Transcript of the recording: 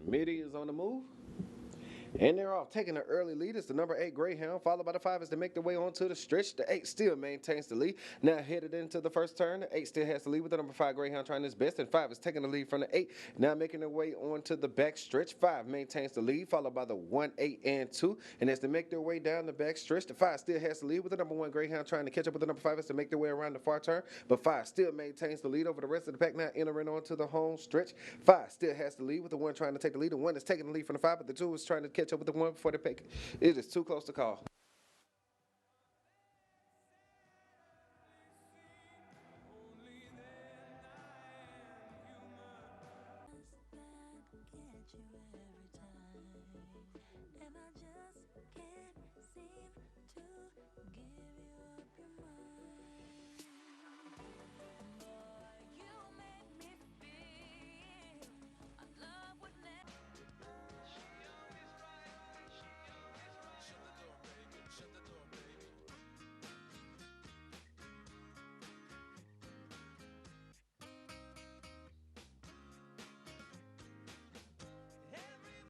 Midi is on the move. And they're off. Taking the early lead is the number 8 Greyhound, followed by the 5 as they make their way onto the stretch. The 8 still maintains the lead. Now headed into the first turn, the 8 still has the lead with the number 5 Greyhound trying his best, and 5 is taking the lead from the 8. Now making their way onto the back stretch. 5 maintains the lead, followed by the 1, 8, and 2. And as they make their way down the back stretch, the 5 still has the lead with the number 1 Greyhound trying to catch up with the number 5 as they make their way around the far turn. But 5 still maintains the lead over the rest of the pack. Now entering onto the home stretch. 5 still has the lead with the 1 trying to take the lead. The 1 is taking the lead from the 5, but the 2 is trying to catch up with the 1 before they pick. It is too close to call. And I just can't seem to give you